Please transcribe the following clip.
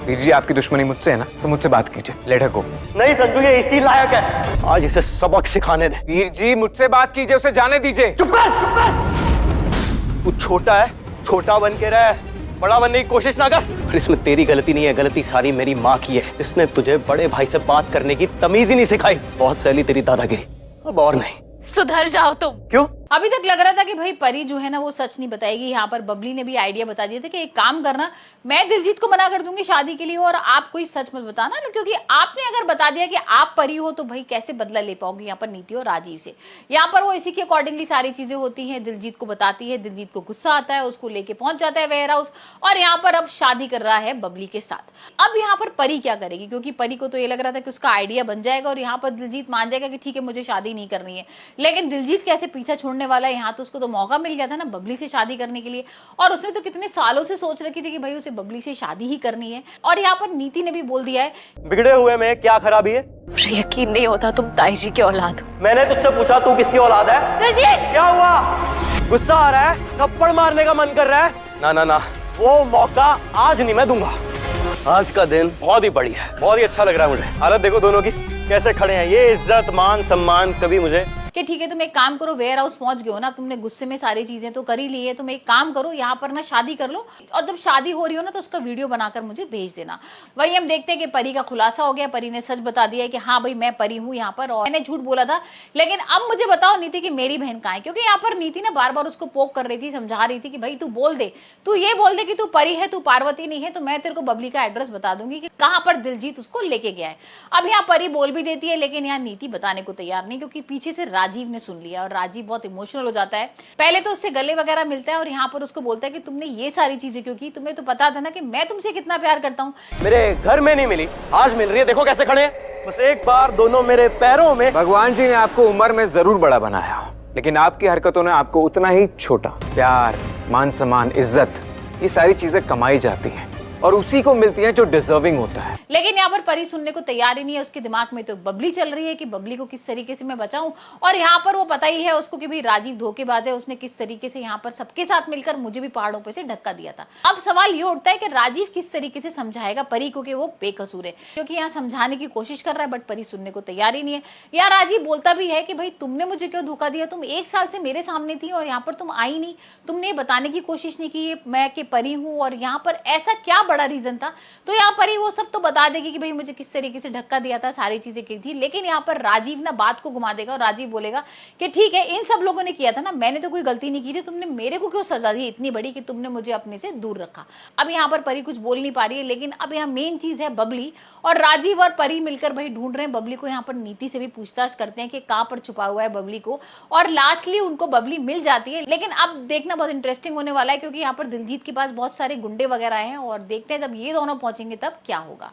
वीर जी आपकी दुश्मनी मुझसे है ना, तो मुझसे बात कीजिए। लेट हर गो। नहीं संजू, ये इसी लायक है, आज इसे सबक सिखाने दे। वीर जी मुझसे बात कीजिए, उसे जाने दीजिए। चुप कर, चुप कर। तू छोटा है, छोटा बन के रह, बड़ा बनने की कोशिश ना कर। और इसमें तेरी गलती नहीं है, गलती सारी मेरी माँ की है। इसने तुझे बड़े भाई से बात करने की तमीज ही नहीं सिखाई। बहुत सहली तेरी दादागिरी, अब और नहीं। सुधर जाओ तुम। क्यों? अभी तक लग रहा था कि भाई परी जो है ना वो सच नहीं बताएगी। यहाँ पर बबली ने भी आइडिया बता दिया था कि एक काम करना, मैं दिलजीत को मना कर दूंगी शादी के लिए और आप कोई सच मत बताना ना, क्योंकि आपने अगर बता दिया कि आप परी हो तो भाई कैसे बदला ले पाओगी यहाँ पर नीति और राजीव से। यहाँ पर वो इसी के अकॉर्डिंगली सारी चीजें होती हैं, दिलजीत को बताती है, दिलजीत को गुस्सा आता है, उसको लेके पहुंच जाता है वेयर हाउस और यहाँ पर अब शादी कर रहा है बबली के साथ। अब यहाँ पर परी क्या करेगी, क्योंकि परी को तो ये लग रहा था कि उसका आइडिया बन जाएगा और यहाँ पर दिलजीत मान जाएगा कि ठीक है मुझे शादी नहीं करनी है, लेकिन दिलजीत कैसे पीछा छोड़ने वाला है। यहाँ तो उसको तो मौका मिल गया था ना बबली से शादी करने के लिए, और उसने तो कितने सालों से सोच रखी थी कि भाई उसे बबली से शादी ही करनी है। और यहाँ पर नीति ने भी बोल दिया है, बिगड़े हुए में क्या खराबी है? मुझे यकीन नहीं होता तुम ताई जी की औलाद हो। मैंने तुझसे पूछा तू किसकी औलाद है? दिलजीत क्या हुआ? गुस्सा आ रहा है? थप्पड़ मारने का मन कर रहा है? ना ना ना, वो मौका आज नहीं मैं दूंगा। आज का दिन बहुत ही बढ़िया है, बहुत ही अच्छा लग रहा है मुझे। हालत देखो दोनों की कैसे खड़े हैं, ये इज्जत मान सम्मान कभी मुझे कि ठीक है तुम एक काम करो, वेयर हाउस पहुंच गए हो ना, तुमने गुस्से में सारी चीजें तो कर ही ली है, तुम एक काम करो यहाँ पर ना शादी कर लो और जब शादी हो रही हो ना तो उसका वीडियो बनाकर मुझे भेज देना। वही हम देखते हैं कि परी का खुलासा हो गया, परी ने सच बता दिया है कि हाँ भाई मैं परी हूँ यहाँ पर और मैंने झूठ बोला था। लेकिन अब मुझे बताओ नीति की मेरी बहन कहाँ है, क्योंकि यहाँ पर नीति ना बार बार उसको पोक कर रही थी, समझा रही थी कि भाई तू बोल दे, तू ये बोल दे कि तू परी है, तू पार्वती नहीं है, तो मैं तेरे को बबली का एड्रेस बता दूंगी कि कहाँ पर दिलजीत उसको लेके गया है। अब यहाँ परी बोल भी देती है, लेकिन यहाँ नीति बताने को तैयार नहीं, क्योंकि पीछे से राजीव ने सुन लिया और राजीव बहुत इमोशनल हो जाता है। पहले तो उससे गले वगैरह मिलता है और यहाँ पर उसको बोलता है कि तुमने ये सारी चीजें क्यों की, तुम्हें तो पता था ना कि मैं तुमसे कितना प्यार करता हूँ। मेरे घर में नहीं मिली, आज मिल रही है, देखो कैसे खड़े हैं। बस एक बार दोनों मेरे पैरों में। भगवान जी ने आपको उम्र में जरूर बड़ा बनाया, लेकिन आपकी हरकतों ने आपको उतना ही छोटा। प्यार, मान सम्मान, इज्जत, ये सारी चीजें कमाई जाती हैं और उसी को मिलती है जो डिजर्विंग होता है। लेकिन यहाँ पर परी सुनने को तैयार ही नहीं है, उसके दिमाग में तो बबली चल रही है कि बबली को किस तरीके से मैं बचाऊं, और यहाँ पर वो पता ही है उसको कि भाई राजीव धोखेबाज है, उसने किस तरीके से यहाँ पर सबके साथ मिलकर मुझे भी पहाड़ों पे से धक्का दिया था। अब सवाल ये उठता है कि राजीव किस तरीके से समझाएगा परी को कि वो बेकसूर है, क्योंकि यहाँ समझाने की कोशिश कर रहा है बट परी सुनने को तैयार ही नहीं है। यहाँ राजीव बोलता भी है कि भाई तुमने मुझे क्यों धोखा दिया, तुम 1 साल से मेरे सामने थी और यहाँ पर तुम आई नहीं, तुमने बताने की कोशिश नहीं की मैं कि परी हूँ, और यहाँ पर ऐसा क्या बड़ा रीजन था। तो यहाँ पर ही वो सब तो बता देगी कि भाई मुझे किस तरीके से धक्का दिया था, सारी चीजें की थी। लेकिन यहाँ पर राजीव ना बात को घुमा देगा और राजीव बोलेगा कि ठीक है इन सब लोगों ने किया था ना, मैंने तो कोई गलती नहीं की थी, तुमने मेरे को क्यों सजा दी इतनी बड़ी कि तुमने मुझे अपने से दूर रखा। अब यहाँ पर परी कुछ बोल नहीं पा रही है, लेकिन अब यहाँ मेन चीज है बबली, और राजीव और परी मिलकर भाई ढूंढ रहे हैं बबली को। यहाँ पर नीति से भी पूछताछ करते हैं कि कहाँ पर छुपा हुआ है बबली को, और लास्टली उनको बबली मिल जाती है। लेकिन अब देखना बहुत इंटरेस्टिंग होने वाला है, क्योंकि यहाँ पर दिलजीत के पास बहुत सारे गुंडे वगैरह हैं और देखते हैं जब ये दोनों पहुंचेंगे तब क्या होगा।